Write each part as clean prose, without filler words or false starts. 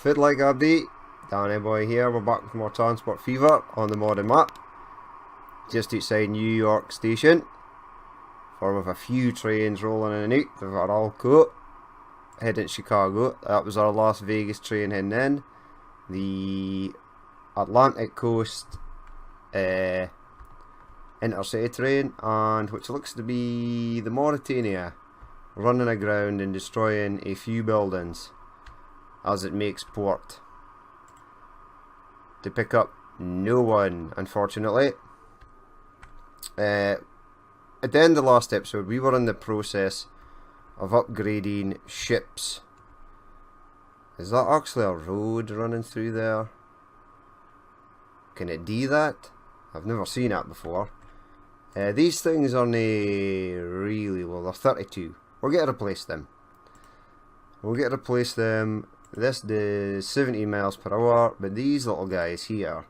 Fit like update, Danny Boy here. We're back with more Transport Fever on the modern map, just outside New York Station. For with a few trains rolling in and out, we've got Alco heading to Chicago. That was our Las Vegas train heading in. The Atlantic Coast intercity train, and which looks to be the Mauritania, running aground and destroying a few buildings as it makes port to pick up no one, unfortunately. At the end of the last episode, we were in the process of upgrading ships. Is that actually a road running through there? Can it do that? I've never seen that before. These things are really, well, they're 32. We'll get to replace them. This does 70 miles per hour, but these little guys here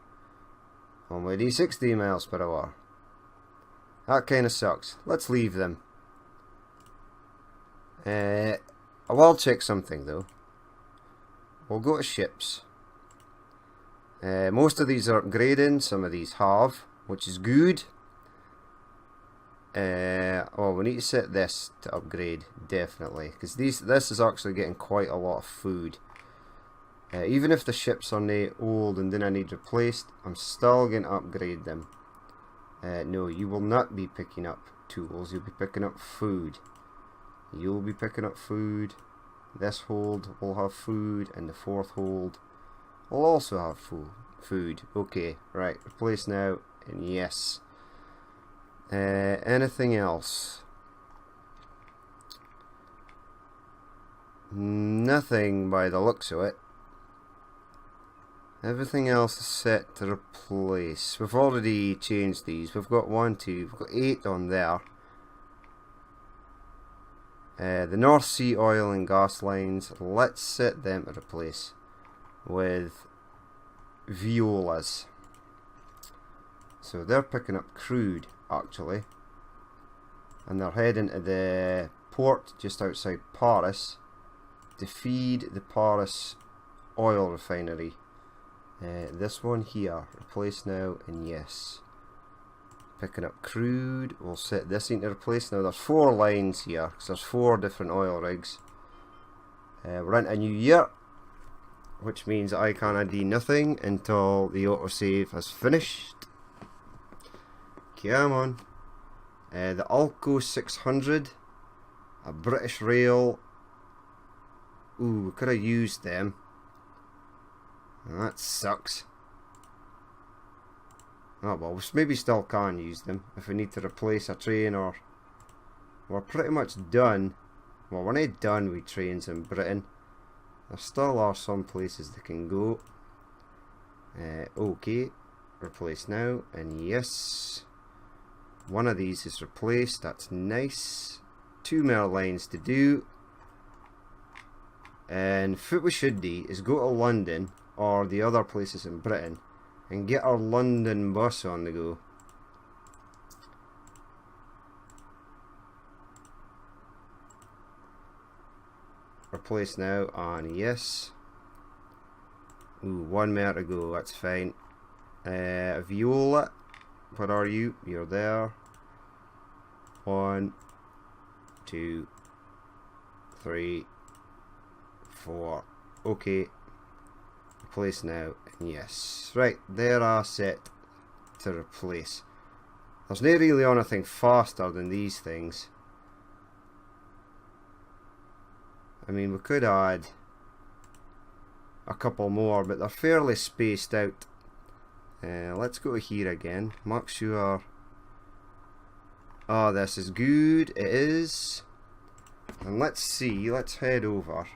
only do 60 miles per hour. That kind of sucks. Let's leave them. I will check something though. We'll go to ships. Most of these are upgrading, some of these have, which is good. Oh, we need to set this to upgrade, definitely, because this is actually getting quite a lot of food. Even if the ships are not old and then I need replaced, I'm still going to upgrade them. No, you will not be picking up tools, you'll be picking up food. You'll be picking up food. This hold will have food, and the fourth hold will also have food. Okay, right, replace now, and yes. Anything else? Nothing by the looks of it. Everything else is set to replace. We've already changed these. We've got 1, 2, we've got 8 on there. The North Sea oil and gas lines, let's set them to replace with Veolas. So they're picking up crude, actually, and they're heading to the port just outside Paris to feed the Paris oil refinery. This one here, replace now, and yes. Picking up crude, we'll set this into replace. Now there's 4 lines here, because there's 4 different oil rigs. We're into a new year, which means I can't do nothing until the autosave has finished. Come on. The Alco 600, a British Rail. Ooh, we could have used them. That sucks. Oh well, we maybe still can use them if we need to replace a train, or we're pretty much done. Well, we're not done with trains in Britain. There still are some places they can go. Okay, replace now, and yes. One of these is replaced, that's nice. 2 more lines to do. And what we should do is go to London or the other places in Britain and get our London bus on the go. Replace now, and yes. Ooh, 1 more to go, that's fine. Viola, where are you? You're there. 1, 2, 3, 4. Okay. Replace now, and yes. Right, there are set to replace. There's not really anything faster than these things. I mean, we could add a couple more, but they're fairly spaced out. Let's go here again. Make sure. Oh, this is good. It is. And let's see. Let's head over.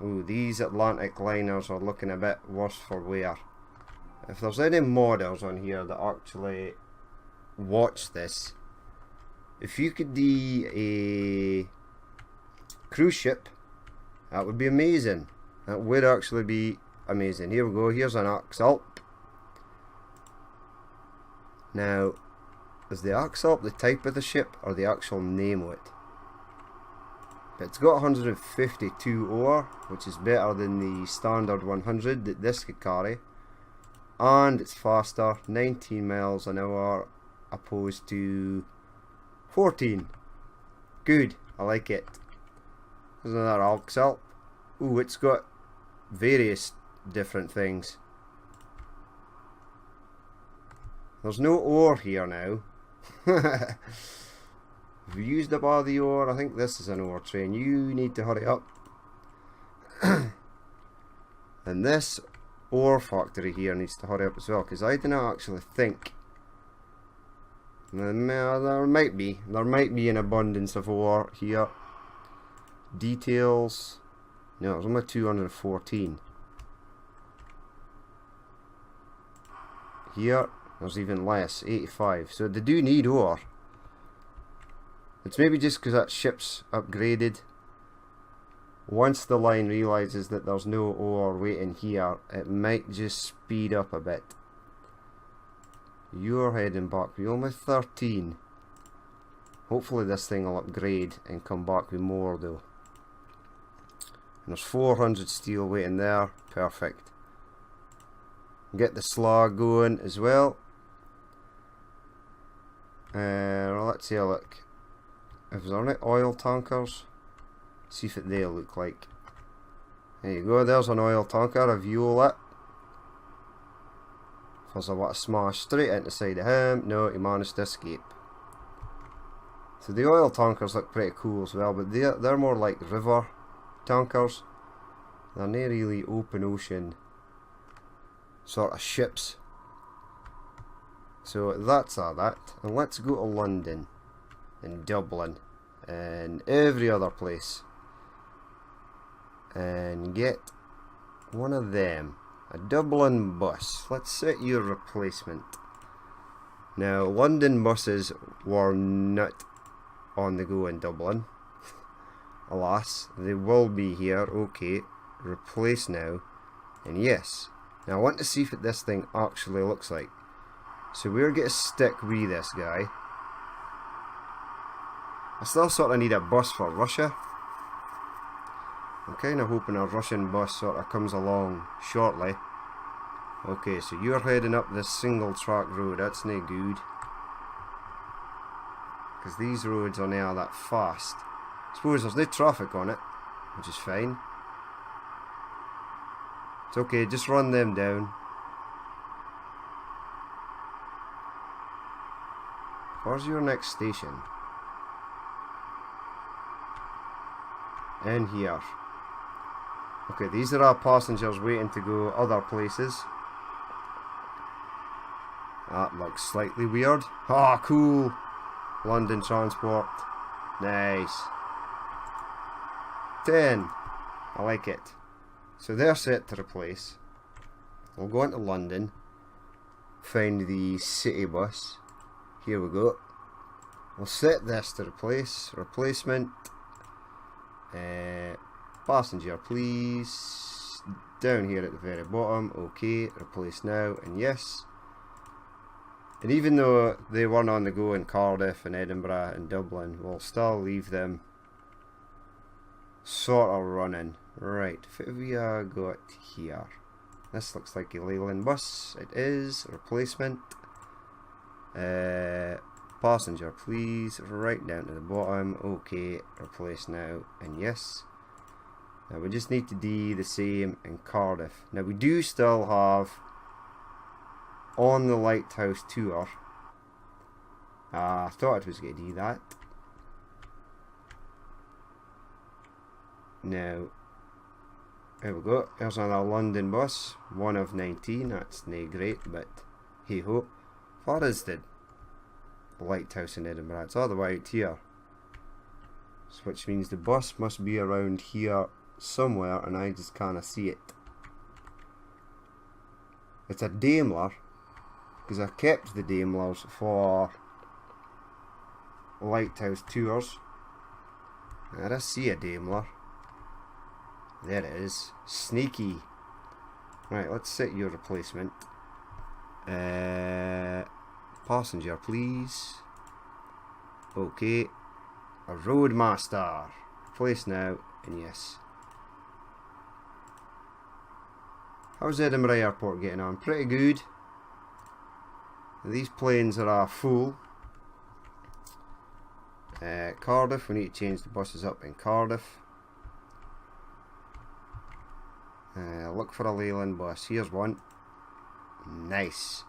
Ooh, these Atlantic liners are looking a bit worse for wear. If there's any modders on here that actually watch this, if you could do a cruise ship, that would be amazing. That would actually be amazing. Here we go. Here's an Axalp. Now, is the Axalp the type of the ship or the actual name of it? But it's got 152 ore, which is better than the standard 100 that this could carry. And it's faster, 19 miles an hour opposed to 14. Good, I like it. There's another Alk Salt. Ooh, it's got various different things. There's no ore here now. We've used up all the ore. I think this is an ore train. You need to hurry up. And this ore factory here needs to hurry up as well, because I do not actually think there might be an abundance of ore here. Details. No, it's only 214. Here, there's even less, 85. So they do need ore. It's maybe just because that ship's upgraded. Once the line realises that there's no ore waiting here, it might just speed up a bit. You're heading back. We're only 13. Hopefully this thing will upgrade and come back with more though. And there's 400 steel waiting there. Perfect. Get the slag going as well. Let's see a look. If there's any oil tankers, see if they look like. There you go, there's an oil tanker, a fuel it. Because I want to smash straight into the side of him. No, he managed to escape. So the oil tankers look pretty cool as well, but they're more like river tankers. They're not really open ocean sort of ships. So that's all that. And let's go to London and Dublin and every other place and get one of them. A Dublin bus. Let's set your replacement. Now, London buses were not on the go in Dublin. Alas, they will be here. Okay, replace now. And yes. Now, I want to see what this thing actually looks like. So we're going to stick with this guy. I still sort of need a bus for Russia. I'm kind of hoping a Russian bus sort of comes along shortly. Okay, so you're heading up this single track road. That's no good. Because these roads are now that fast. I suppose there's no traffic on it, which is fine. It's okay, just run them down. Where's your next station? In here. Okay, these are our passengers waiting to go other places. That looks slightly weird. Ah, cool. London Transport. Nice. 10. I like it. So they're set to replace. We'll go into London. Find the city bus. Here we go. We'll set this to replace. Replacement. Passenger, please. Down here at the very bottom. Okay. Replace now. And yes. And even though they weren't on the go in Cardiff and Edinburgh and Dublin, we'll still leave them sort of running. Right, what have we got here? This looks like a Leyland bus. It is. Replacement. Passenger, please. Right down to the bottom. Okay, replace now. And yes. Now we just need to do the same in Cardiff. Now we do still have On the Lighthouse tour. I thought it was going to do that. Now, there we go. There's another London bus. 1 of 19. That's no great, but hey ho. Far is the lighthouse in Edinburgh? It's all the way out here. So which means the bus must be around here somewhere, and I just can't see it. It's a Daimler, because I kept the Daimlers for lighthouse tours. Now I see a Daimler. There it is. Sneaky. Right, let's set your replacement. Passenger, please. Okay. A Roadmaster. Replace now, and yes. How's Edinburgh Airport getting on? Pretty good. These planes are full. Cardiff, we need to change the buses up in Cardiff. Look for a Leyland bus. Here's one. Nice.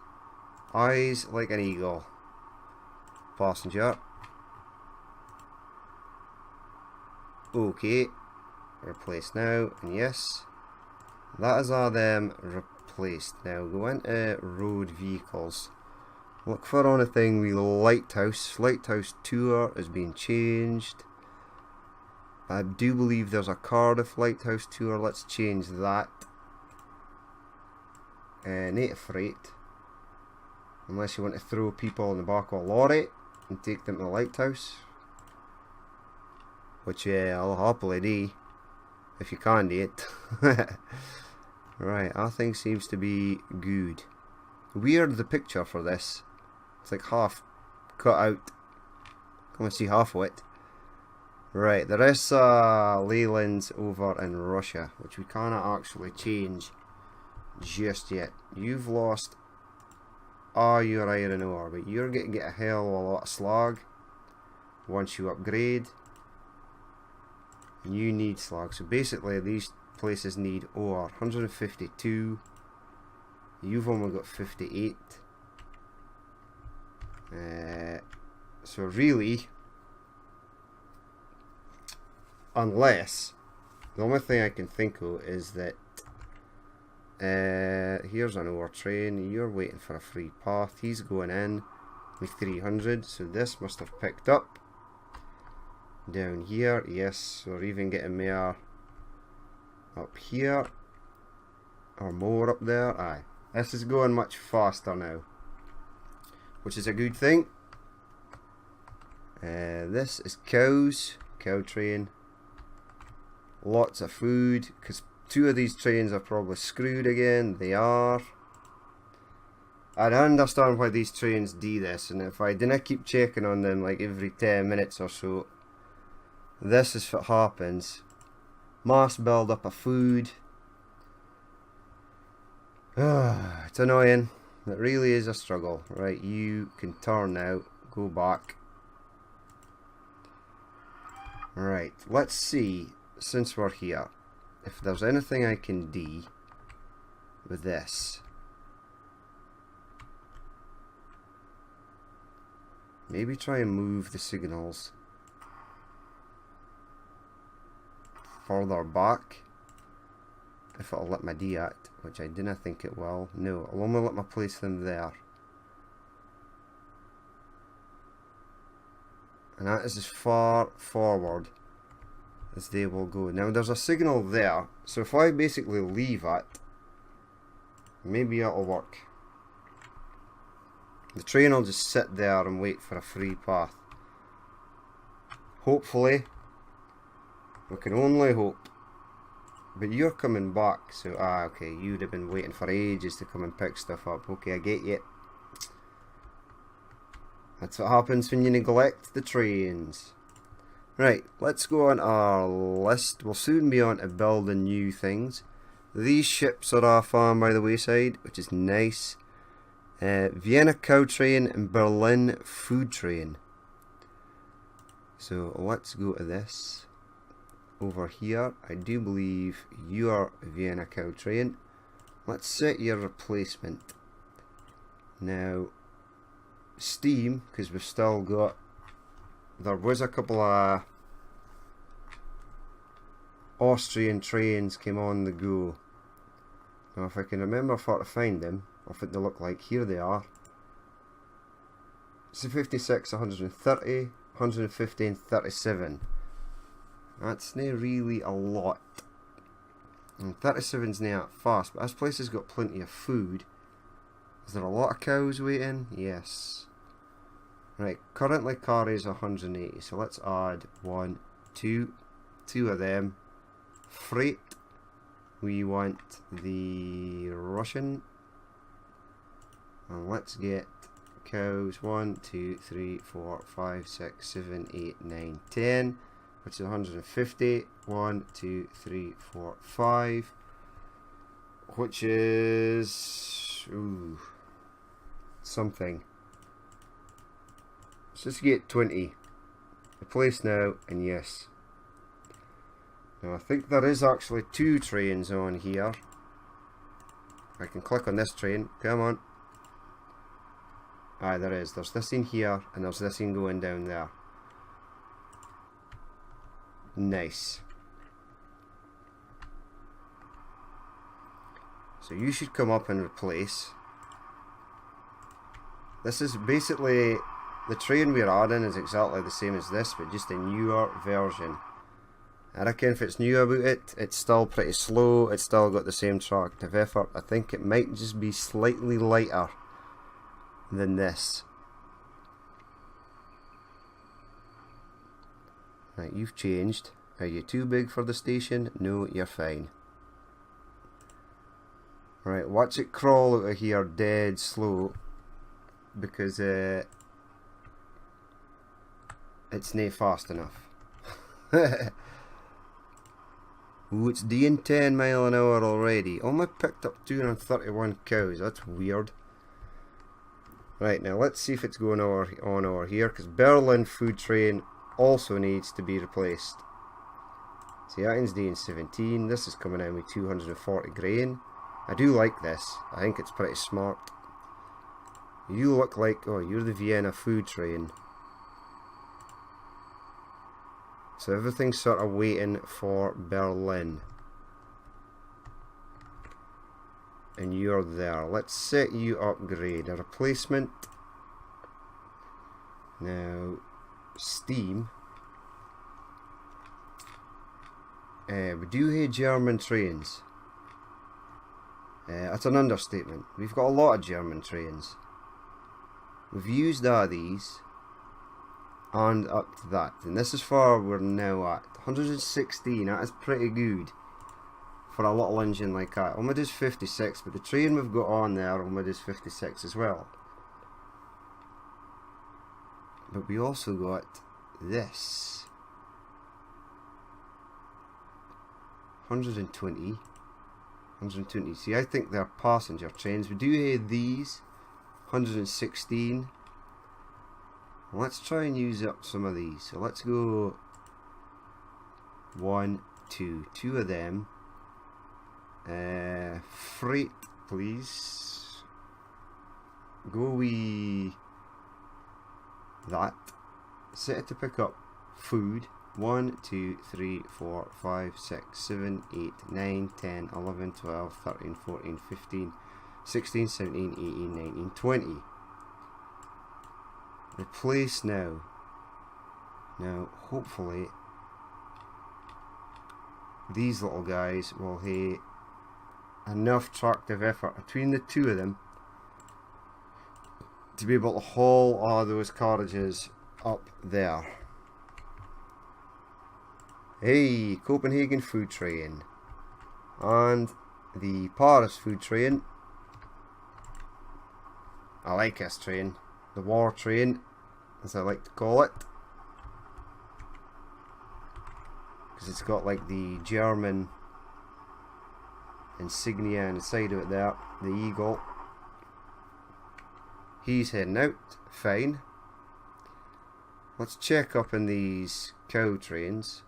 Eyes like an eagle. Passenger. Okay. Replace now, and yes. That is all them replaced. Now go into road vehicles. Look for anything with Lighthouse. Lighthouse Tour is being changed. I do believe there's a Cardiff Lighthouse Tour. Let's change that. Native Freight. Unless you want to throw people in the back of a lorry and take them to the lighthouse. Which I'll happily do. If you can do it. Right, our thing seems to be good. Weird the picture for this. It's like half cut out. Come and see half of it. Right, there is Leyland's over in Russia, which we cannot actually change just yet. You've lost all your iron ore, but you're going to get a hell of a lot of slag once you upgrade. You need slag, so basically these places need ore. 152. You've only got 58. So really, unless, the only thing I can think of is that here's an ore train. You're waiting for a free path. He's going in with 300, so this must have picked up down here. Yes, we're even getting more up here, or more up there. Aye, this is going much faster now, which is a good thing. This is cows, cow train. Lots of food, because 2 of these trains are probably screwed again. They are. I don't understand why these trains do this, and if I didn't keep checking on them like every 10 minutes or so, this is what happens. Mass build up of food. It's annoying. It really is a struggle. Right, you can turn now. Go back. Right, let's see, since we're here, if there's anything I can do with this. Maybe try and move the signals further back, if it'll let me do that, which I didn't think it will. No, I'll only let me place them there. And that is as far forward as they will go. Now there's a signal there, so if I basically leave it, maybe it'll work. The train will just sit there and wait for a free path. Hopefully. We can only hope. But you're coming back, so okay, you'd have been waiting for ages to come and pick stuff up. Okay, I get you. That's what happens when you neglect the trains. Right, let's go on our list. We'll soon be on to building new things. These ships are off on by the wayside, which is nice. Vienna cow train and Berlin food train. So let's go to this. Over here, I do believe you are Vienna cow train. Let's set your replacement. Now, steam, because we've still got, there was a couple of Austrian trains came on the go. Now if I can remember how to find them, or what they look like, here they are. It's a 56, 130, 150 and 37. That's not really a lot. And 37's not fast, but this place has got plenty of food. Is there a lot of cows waiting? Yes. Right, currently carries 180, so let's add 1, 2 of them. Freight, we want the Russian, and let's get cows. 1, 2, 3, 4, 5, 6, 7, 8, 9, 10. which is 150. 1, 2, 3, 4, 5, which is something. Let's just get 20. Replace now, and yes. Now I think there is actually 2 trains on here. I can click on this train. Come on. Aye, there is. There's this in here, and there's this in going down there. Nice. So you should come up and replace. This is basically, the train we're adding is exactly the same as this, but just a newer version. I reckon if it's new about it, it's still pretty slow, it's still got the same tractive effort. I think it might just be slightly lighter than this. Right, you've changed. Are you too big for the station? No, you're fine. Right, watch it crawl out of here dead slow, because it's not fast enough. Ooh, it's doing 10 mile an hour already. Only picked up 231 cows. That's weird. Right, now let's see if it's going on over here, because Berlin food train also needs to be replaced. See, that one's doing 17. This is coming in with 240 grain. I do like this. I think it's pretty smart. You look like, oh, you're the Vienna food train. So everything's sort of waiting for Berlin. And you're there. Let's set you upgrade. A replacement. Now, steam. We do have German trains. That's an understatement. We've got a lot of German trains. We've used all these. And up to that. And this is far we're now at. 116. That is pretty good. For a little engine like that. Only does 56. But the train we've got on there only does 56 as well. But we also got this. 120. 120. See, I think they're passenger trains. We do have these. 116. Let's try and use up some of these. So let's go 1, 2. 2 of them. Freight, please. Go we that. Set it to pick up food. 1, 2, 3, 4, 5, 6, 7, 8, 9, 10, 11, 12, 13, 14, 15, 16, 17, 18, 19, 20. Replace now. Now, hopefully, these little guys will have enough tractive effort between the two of them to be able to haul all those carriages up there. Hey, Copenhagen food train. And the Paris food train. I like this train. The war train, as I like to call it. Because it's got like the German insignia on the side of it there. The eagle. He's heading out. Fine. Let's check up in these cow trains.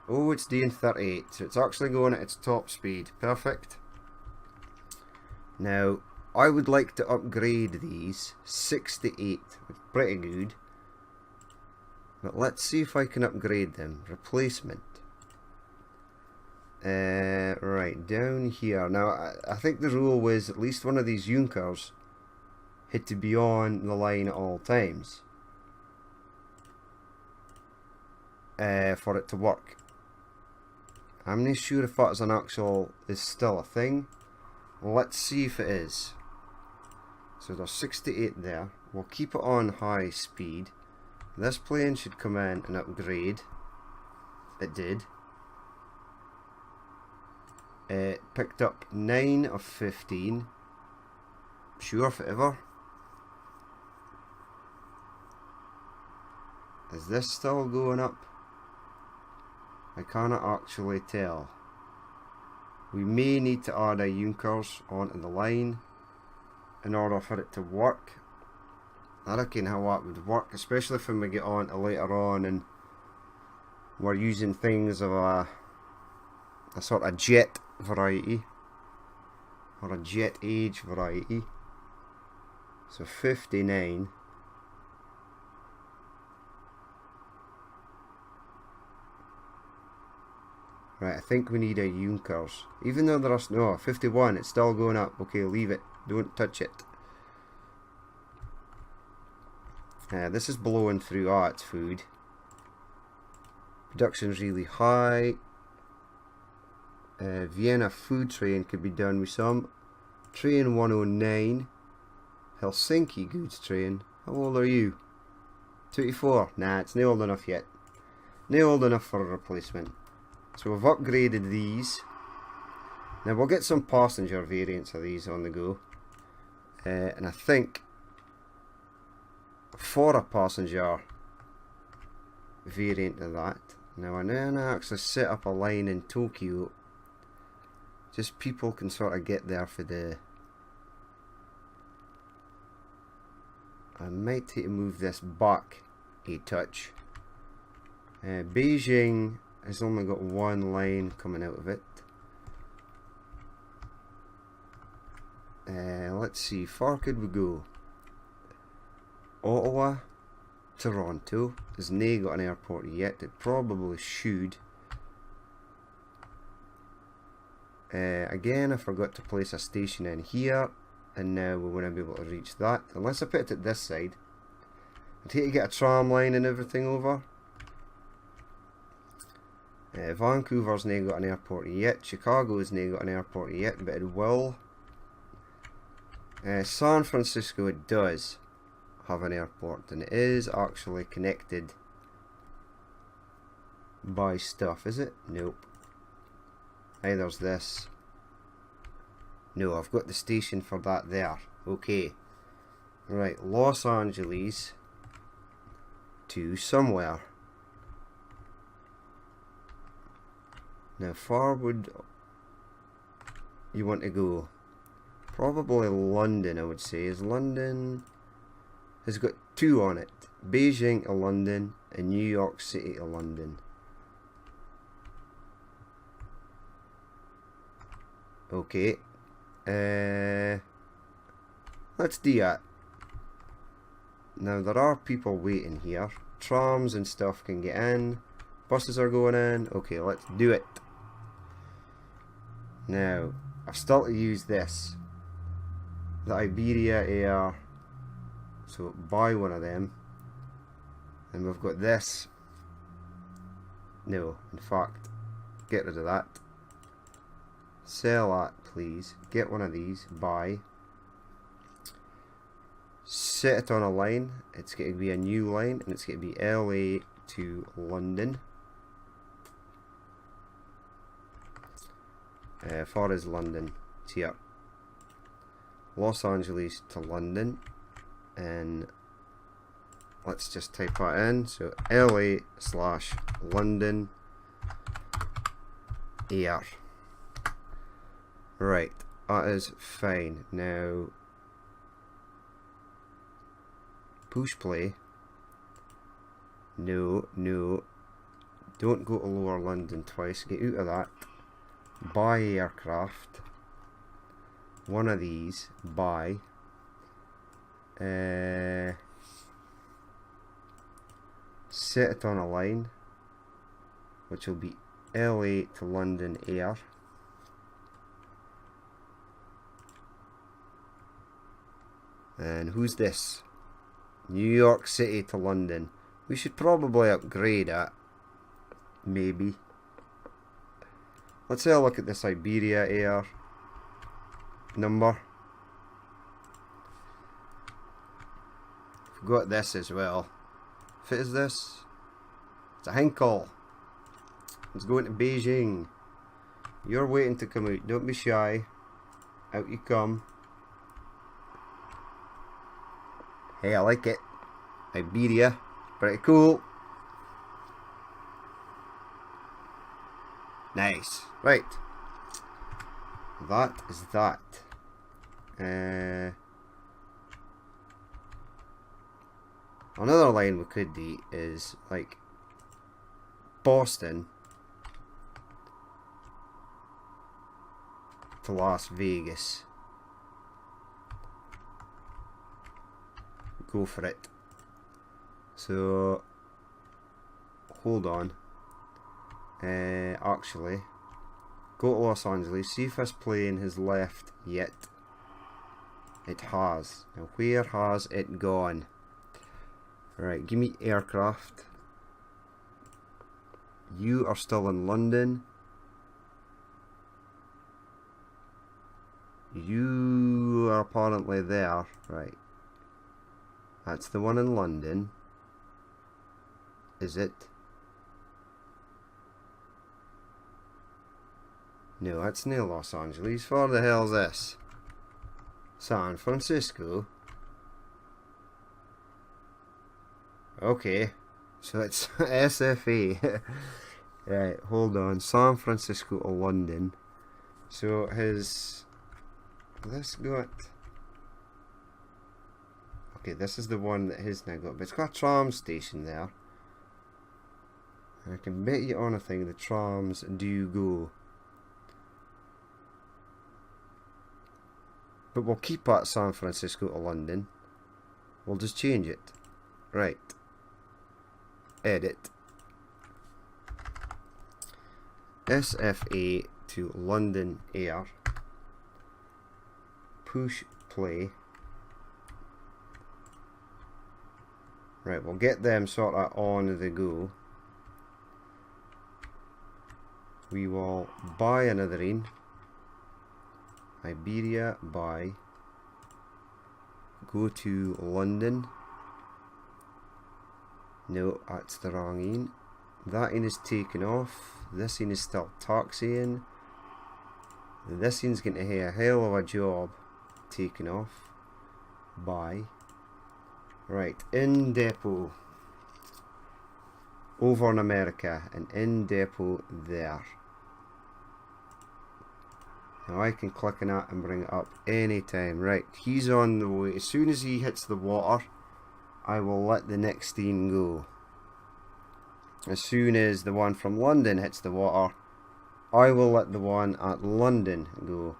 Oh, it's doing 38, so it's actually going at its top speed. Perfect. Now, I would like to upgrade these. 68, pretty good. But let's see if I can upgrade them. Replacement. Right, down here. Now, I think the rule was at least one of these Junkers had to be on the line at all times. For it to work. I'm not sure if that is still a thing. Let's see if it is. So there's 68 there. We'll keep it on high speed. This plane should come in and upgrade. It did. It picked up 9 of 15. Sure forever. Is this still going up? I cannot actually tell. We may need to add a Junkers onto the line in order for it to work. I reckon how that would work, especially when we get on to later on and we're using things of a sort of jet variety or a jet age variety. So 59. Right, I think we need a Junkers. Even though there's no 51, it's still going up. Okay, leave it. Don't touch it. This is blowing through. Ah, it's food. Production's really high. Vienna food train could be done with some. Train 109. Helsinki goods train. How old are you? 24. Nah, it's not old enough yet. Not old enough for a replacement. So we've upgraded these. Now we'll get some passenger variants of these on the go. And I think for a passenger variant of that, now I'm going to actually set up a line in Tokyo. Just people can sort of get there for the... I might take to move this back a touch. Beijing has only got one line coming out of it. Let's see, far could we go? Ottawa, Toronto. Has not got an airport yet. It probably should. Again, I forgot to place a station in here, and now we won't be able to reach that unless I put it at this side. I'd hate to get a tram line and everything over. Vancouver's not got an airport yet. Chicago's not got an airport yet, but it will. San Francisco, it does have an airport, and it is actually connected by stuff, is it? Nope. There's this. No, I've got the station for that there. Okay. Right, Los Angeles to somewhere. Now, far would you want to go? Probably London, I would say. Is London... has got two on it. Beijing to London and New York City to London. Okay. Let's do that. Now, there are people waiting here. Trams and stuff can get in. Buses are going in. Okay, let's do it. Now, I've still to use this. The Iberia Air. So, buy one of them. And we've got this. No, in fact, get rid of that. Sell that, please. Get one of these. Buy. Set it on a line. It's going to be a new line, and it's going to be LA to London. Far as London. It's here. Los Angeles to London. And let's just type that in. So LA/London Air. Right, that is fine. Now, push play. No, no. Don't go to Lower London twice. Get out of that. Buy aircraft. One of these. Buy. Set it on a line, which will be LA to London Air. And who's this? New York City to London. We should probably upgrade it. Maybe. Let's have a look at this Iberia Air number. We've got this as well. If it is this, it's a Henkel. It's going to Beijing. You're waiting to come out. Don't be shy. Out you come. Hey, I like it. Iberia. Pretty cool. Nice. Right. That is that. Another line we could do is like Boston to Las Vegas. Go for it. So hold on. Actually, go to Los Angeles. See if this plane has left yet. It has. Now where has it gone? Right, give me aircraft. You are still in London. You are apparently there. Right. That's the one in London. Is it? No, that's near Los Angeles. Where the hell's this? San Francisco. Okay, so it's SFA. Right, hold on. San Francisco to London. So his... this got... okay, this is the one that his now got. But it's got a tram station there. And I can bet you on a thing the trams do go. But we'll keep at San Francisco to London. We'll just change it. Right. Edit. SFA to London Air. Push play. Right, we'll get them sort of on the go. We will buy another in. Iberia, buy. Go to London. No, that's the wrong in. That in is taken off. This in is still taxiing. This in's going to have a hell of a job taken off. Buy. Right, in depot. Over in America and in depot there. Now I can click on that and bring it up anytime. Right, he's on the way. As soon as he hits the water, I will let the next in go. As soon as the one from London hits the water, I will let the one at London go.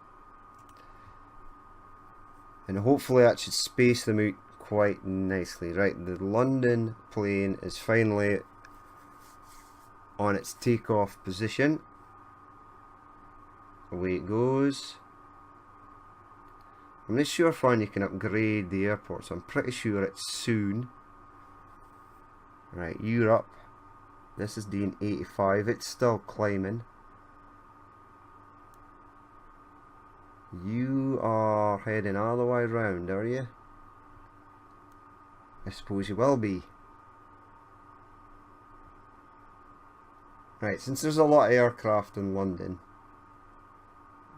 And hopefully that should space them out quite nicely. Right, the London plane is finally on its takeoff position. Away it goes. I'm not sure if you can upgrade the airport, so I'm pretty sure it's soon. Right, Europe. This is doing 85. It's still climbing. You are heading all the way around, are you? I suppose you will be. Right, since there's a lot of aircraft in London,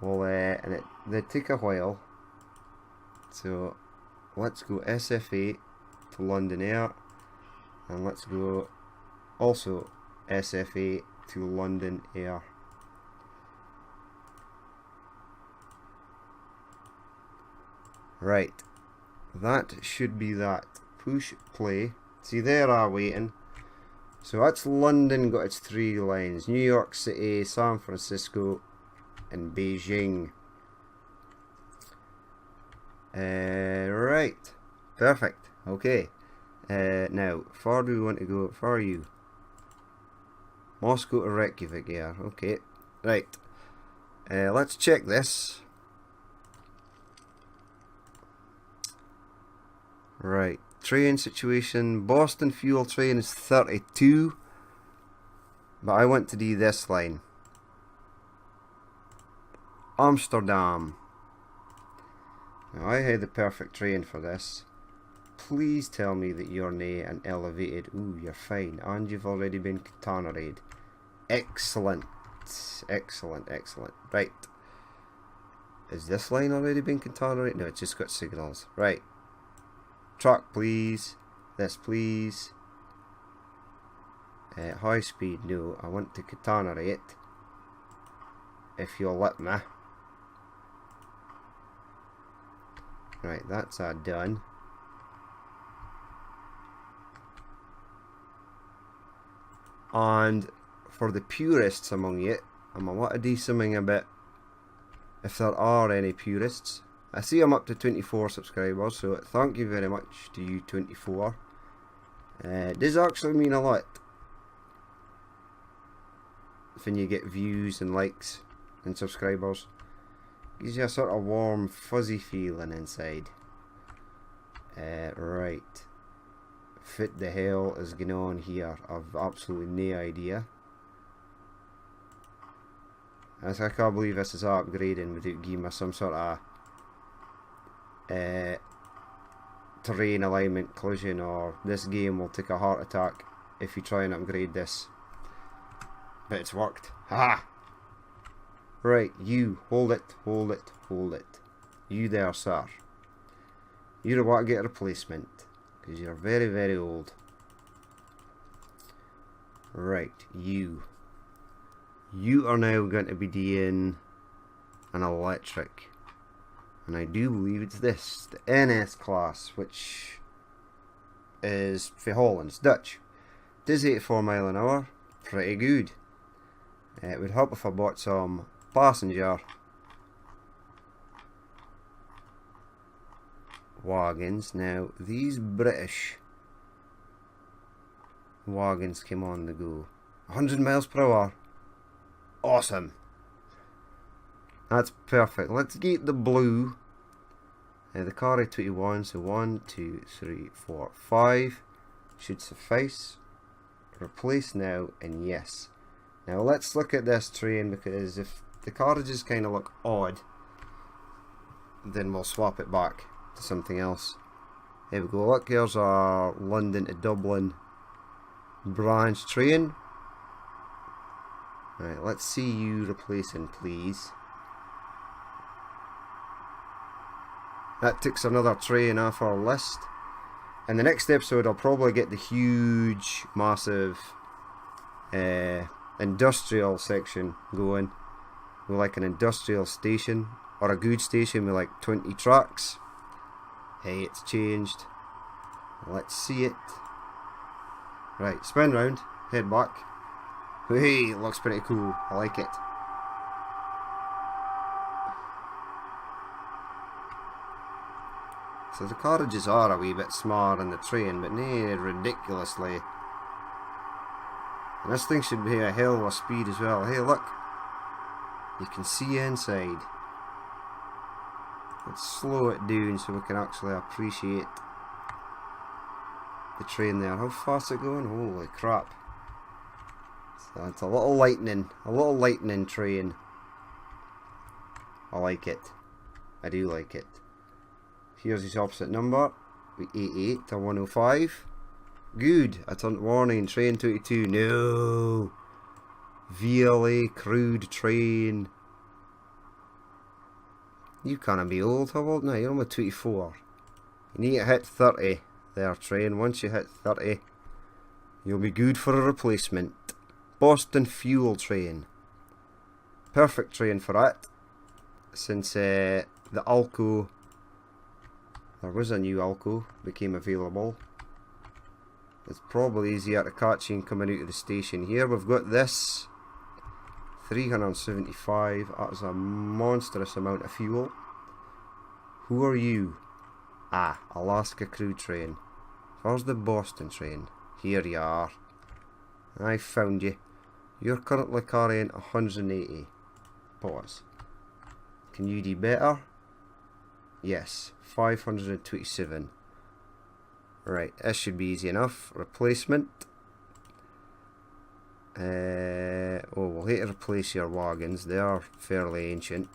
well, and they take a while, so let's go SFA to London Air, and let's go also SFA to London Air. Right, that should be that. Push play. See, there are waiting. So that's London, got its 3 lines. New York City, San Francisco, and Beijing. Right, perfect. Okay. Now, far do we want to go? Far are you? Moscow to Reykjavik, yeah. Okay. Right. Let's check this. Right. Train situation. Boston fuel train is 32. But I want to do this line. Amsterdam. Now I had the perfect train for this. Please tell me that you're nae and elevated. Ooh, you're fine. And you've already been catenaried. Excellent. Excellent, excellent. Right. Is this line already been catenaried? No, it's just got signals. Right. Truck, please. This, please. High speed, no. I want to catenary it. if you'll let me. Right, that's done. And for the purists among you, I'm going to want to do something a bit, if there are any purists. I see I'm up to 24 subscribers, so thank you very much to you 24. It does actually mean a lot when you get views and likes and subscribers. Gives you a sort of warm, fuzzy feeling inside. Right. Fit the hell is going on here? I've absolutely no idea. I can't believe this is upgrading without giving me some sort of terrain alignment collision, or this game will take a heart attack if you try and upgrade this. But it's worked. Ha! Right, you, hold it, hold it, hold it. You there, sir. You want to get a replacement, because you're very, very old. Right, you. You are now going to be doing an electric. And I do believe it's this, the NS class, which is for Holland's Dutch. It is 84 mile an hour, pretty good. It would help if I bought some passenger wagons. Now, these British wagons came on the go. 100 miles per hour. Awesome. That's perfect. Let's get the blue. The car at 21, so 1, 2, 3, 4, 5 should suffice. Replace now, and yes. Now let's look at this train, because if the carriages kind of look odd, then we'll swap it back to something else. There we go. Look, here's our London to Dublin branch train. Right, let's see you replacing, please. That takes another train off our list. In the next episode, I'll probably get the huge, massive industrial section going. With like an industrial station, or a goods station with like 20 tracks. Hey, it's changed. Let's see it. Right, spin round, head back. Hey, it looks pretty cool. I like it. So the carriages are a wee bit smaller than the train, but nae ridiculously. And this thing should be a hell of a speed as well. Hey, look. You can see inside. Let's slow it down so we can actually appreciate the train there. How fast is it going? Holy crap. So it's a little lightning train. I like it. I do like it. Here's his opposite number. We 88 to 105. Good. I turned warning. Train 22. No. VLA crude train. You can't be old. How old now? You're only 24. You need to hit 30 there, train. Once you hit 30, you'll be good for a replacement. Boston Fuel train. Perfect train for that. Since the Alco, there was a new Alco, became available. It's probably easier to catch in coming out of the station here. We've got this 375. That is a monstrous amount of fuel. Who are you? Ah, Alaska crude train. Where's the Boston train? Here you are. I found you. You're currently carrying 180. Pause. Can you do better? Yes, 527. Right, this should be easy enough. Replacement. We'll hate to replace your wagons. They are fairly ancient.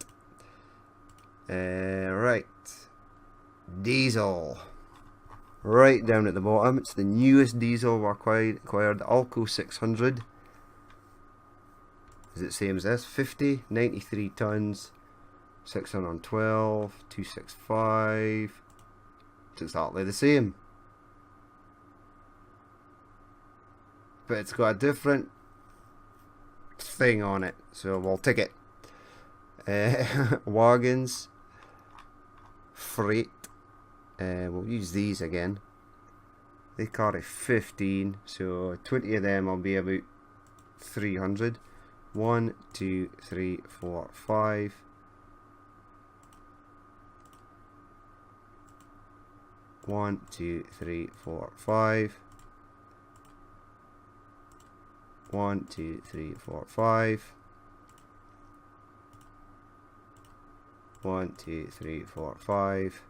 Right. Diesel. Right down at the bottom. It's the newest diesel we acquired. The Alco 600. Is it the same as this? 50, 93 tons. 612, 265. It's exactly the same. But it's got a different thing on it, so we'll take it. Wagons. Freight. We'll use these again. They carry 15, so 20 of them will be about 300. 1, 2, 3, 4, 5. One, two, three, four, 5. 1, 2, 3, 4, 5. 1, 2, 3, 4, 5.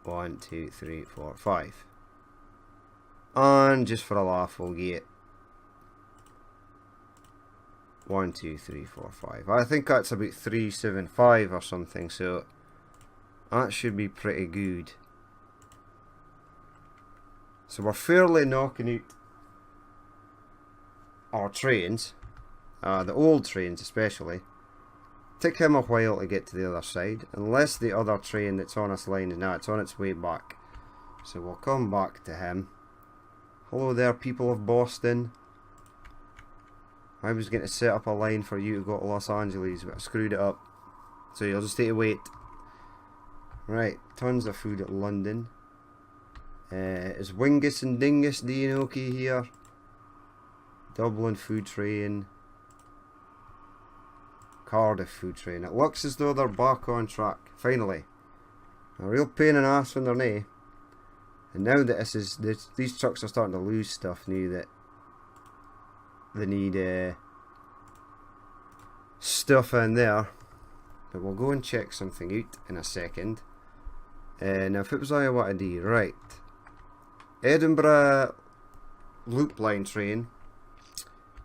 1, 2, 3, 4, 5. And just for a laugh, we'll get 1, 2, 3, 4, 5. I think that's about 375 or something, so that should be pretty good. So we're fairly knocking out our trains, the old trains especially. Take him a while to get to the other side, unless the other train that's on this line is now, it's on its way back. So we'll come back to him. Hello there, people of Boston. I was going to set up a line for you to go to Los Angeles, but I screwed it up. So you'll just have to wait. Right, tons of food at London. Is Wingus and Dingus doing okay here? Dublin food train. Cardiff food train. It looks as though they're back on track. Finally. A real pain in the ass when they're nae. And now that these trucks are starting to lose stuff now that they need stuff in there. But we'll go and check something out in a second. Now if it was I what I do, right. Edinburgh loop line train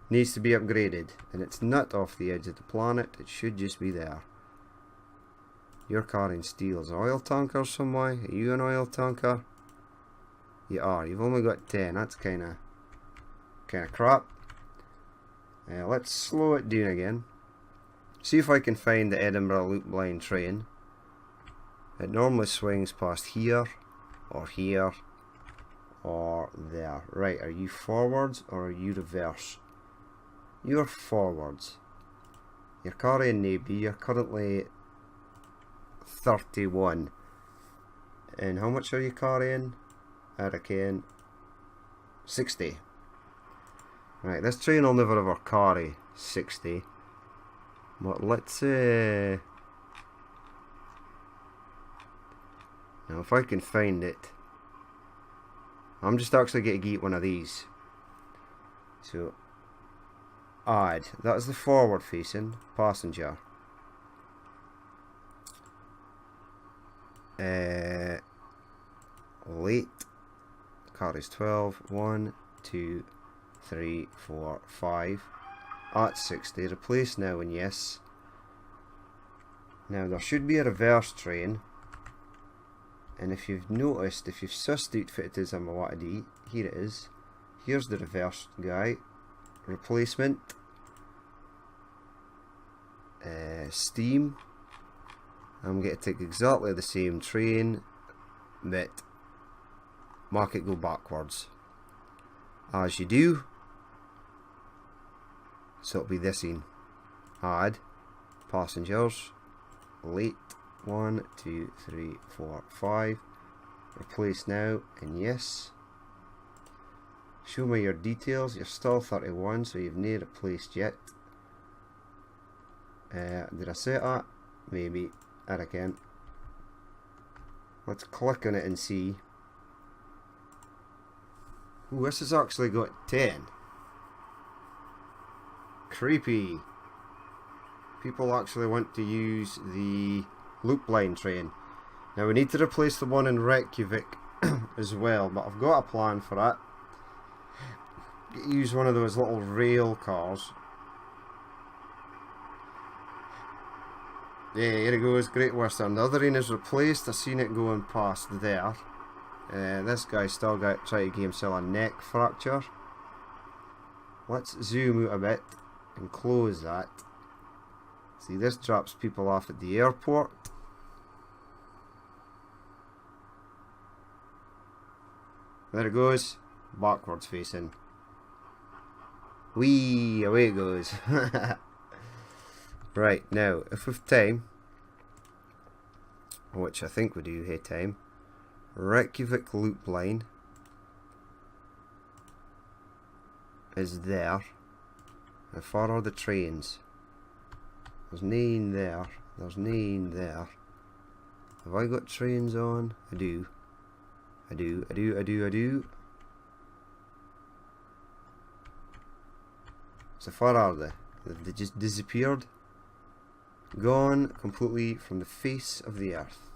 needs to be upgraded, and it's not off the edge of the planet, it should just be there. You're carrying steels. Oil tanker some way? Are you an oil tanker? You are. You've only got 10. That's kinda crap. Let's slow it down again. See if I can find the Edinburgh loop line train. It normally swings past here, or here, or there. Right, are you forwards or are you reverse? You're forwards. You're carrying maybe. You're currently 31. And how much are you carrying? I reckon 60. Right, this train will never ever carry 60. But let's now if I can find it, I'm just actually going to get one of these. So add, that's the forward facing passenger. Late carries 12. 1, 2, 3, 4, 5. At 60. Replace now and yes. Now there should be a reverse train. And if you've noticed, if you've sussed out fit it is I'm a what I do, here it is. Here's the reverse guy. Replacement. Steam. I'm going to take exactly the same train, but mark it go backwards. As you do. So it'll be this in. Add. Passengers. Late. 1, 2, 3, 4, 5. Replace now and yes. Show me your details. You're still 31, so you've not replaced yet. Did I say that? Maybe. I reckon. Let's click on it and see. Ooh, this has actually got 10. Creepy. People actually want to use the loop line train. Now we need to replace the one in Reykjavik as well, but I've got a plan for that. Use one of those little rail cars. Yeah, here it goes, Great Western. The other end is replaced. I seen it going past there. This guy's still got trying to give himself a neck fracture. Let's zoom out a bit and close that. See, this drops people off at the airport. There it goes, backwards facing. Whee! Away it goes. Right, now, if we've time, which I think we do have time, Reykjavik loop line is there. How far are the trains? There's none there. There's none there. Have I got trains on? I do. I do. I do. I do. I do. So far are they? They just disappeared. Gone completely from the face of the earth.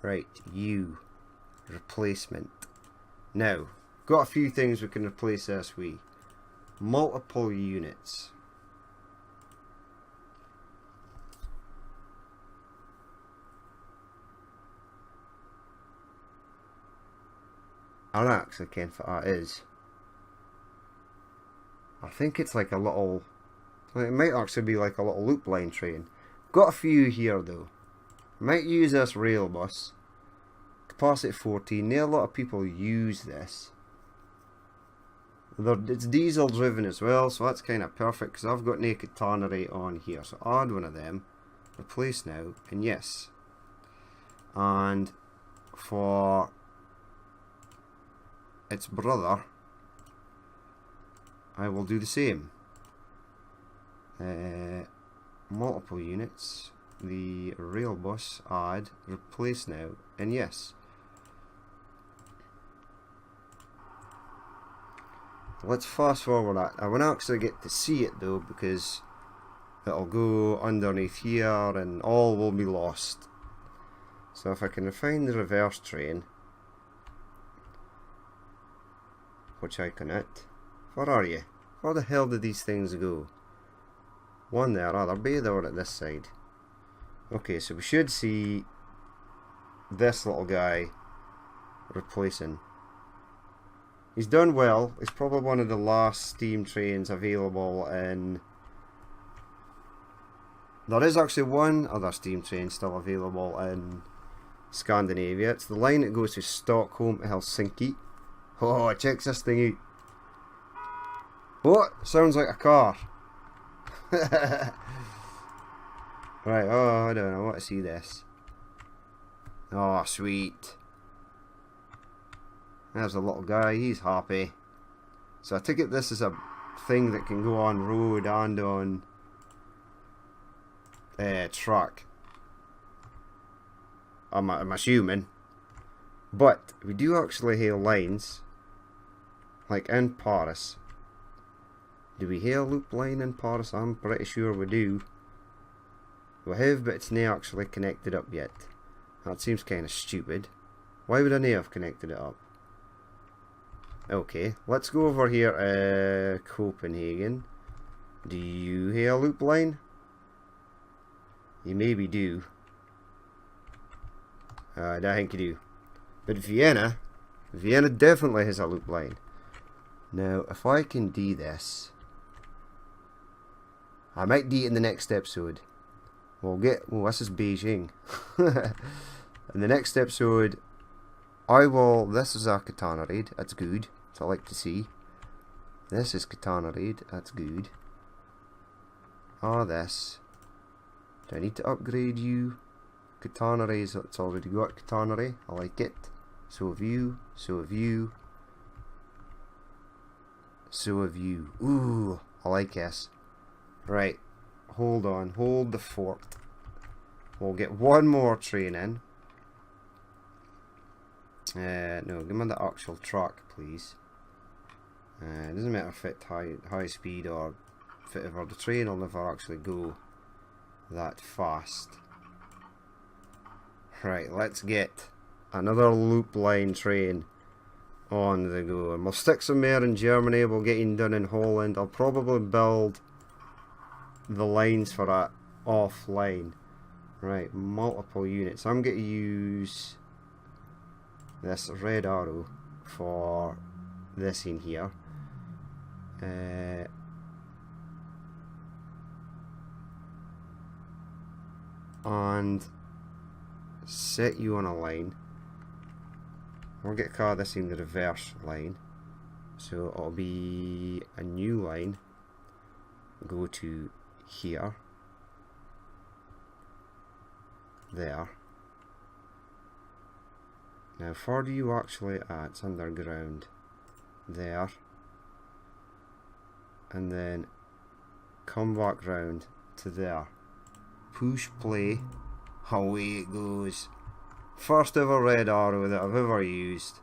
Right, you. Replacement. Now, got a few things we can replace this with. Multiple units. I don't actually ken what that is. I think it's like a little... It might actually be like a little loop line train. Got a few here though. Might use this rail bus. Capacity 14. Not a lot of people use this. It's diesel driven as well, so that's kind of perfect because I've got naked tannery on here. So add one of them. Replace now. And yes. And for its brother, I will do the same. Multiple units. The rail bus, add, replace now, and yes. Let's fast forward that. I won't actually get to see it though because it'll go underneath here and all will be lost. So if I can find the reverse train, which I cannot. Where are you? Where the hell did these things go? One there, they're bay there at this side. Okay, so we should see this little guy replacing. He's done well. He's probably one of the last steam trains available in... There is actually one other steam train still available in Scandinavia. It's the line that goes to Stockholm to Helsinki. Oh, check this thing out. What? Sounds like a car. Right, oh, I don't know. I want to see this. Oh, sweet. There's a little guy. He's happy. So I take it this is a thing that can go on road and on truck. I'm assuming. But we do actually have lines. Like in Paris. Do we have a loop line in Paris? I'm pretty sure we do. We have, but it's not actually connected up yet. That seems kind of stupid. Why would I not have connected it up? Okay, let's go over here. Copenhagen. Do you have a loop line? You maybe do. I don't think you do. But Vienna definitely has a loop line. Now, if I can do this, I might do it in the next episode. Well, this is Beijing. In the next episode, this is our Katana raid, that's good, that's what I like to see. This is Katana raid, that's good. This. Do I need to upgrade you? Katana raid, it's already got Katana raid, I like it. So have you, so have you. So have you. Ooh, I like this. Right. Hold on, hold the fort. We'll get one more train in. No, give me the actual track, please. It doesn't matter if it's high speed or whatever. The train will never actually go that fast. Right, let's get another loop line train on the go. And we'll stick some more in Germany. We'll get it done in Holland. I'll probably build the lines for that offline. Right, multiple units. I'm going to use this red arrow for this in here. And set you on a line. We'll get this in the reverse line. So it'll be a new line. go to here, there. Now, far do you actually? It's underground. There, and then come back round to there. Push play. Away it goes. First ever red arrow that I've ever used,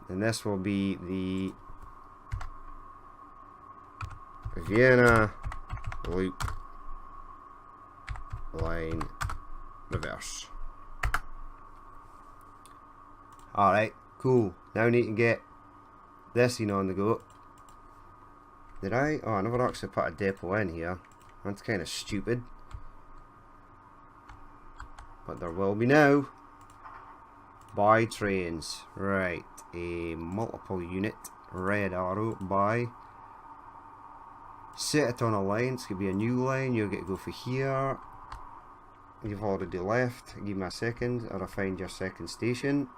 and this will be the Vienna loop line reverse. Alright, cool. Now we need to get this on the go. Did I? Oh, I never actually put a depot in here. That's kind of stupid. But there will be now. Buy trains. Right. A multiple unit red arrow. Buy. Set it on a line. It's going to be a new line. You'll get to go for here. You've already left. Give me a second, or I'll find your second station,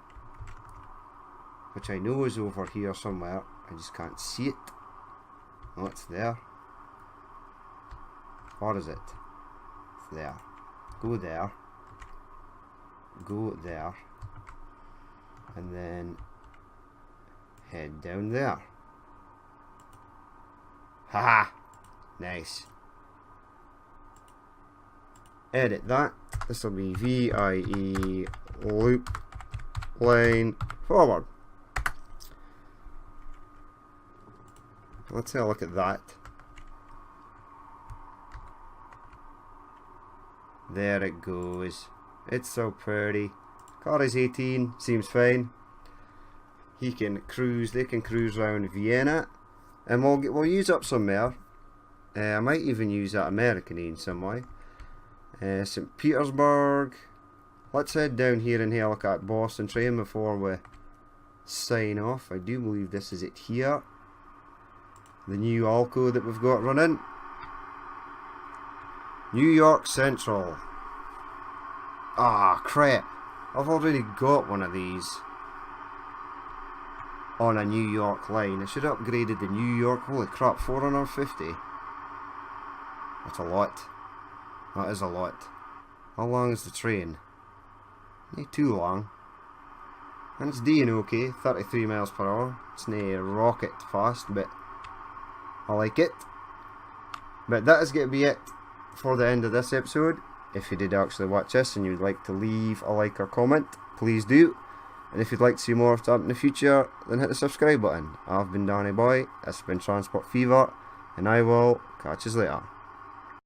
which I know is over here somewhere. I just can't see it. Oh, it's there. What is it? It's there. Go there. Go there. And then head down there. Haha! Nice. Edit that. This will be VIE loop line forward. Let's have a look at that. There it goes. It's so pretty. Car is 18, seems fine. He can cruise. They can cruise around Vienna, and we'll use up some more. I might even use that American in some way. St. Petersburg. Let's head down here and have a look at Boston train before we sign off. I do believe this is it here. The new Alco that we've got running. New York Central. Ah, crap. I've already got one of these on a New York line. I should have upgraded the New York. Holy crap, 450. That's a lot. That is a lot. How long is the train? Not too long. And it's doing okay, 33 miles per hour. It's not rocket fast, but I like it. But that is going to be it for the end of this episode. If you did actually watch this and you'd like to leave a like or comment, please do. And if you'd like to see more of that in the future, then hit the subscribe button. I've been Danny Boy, this has been Transport Fever, and I will catch you later.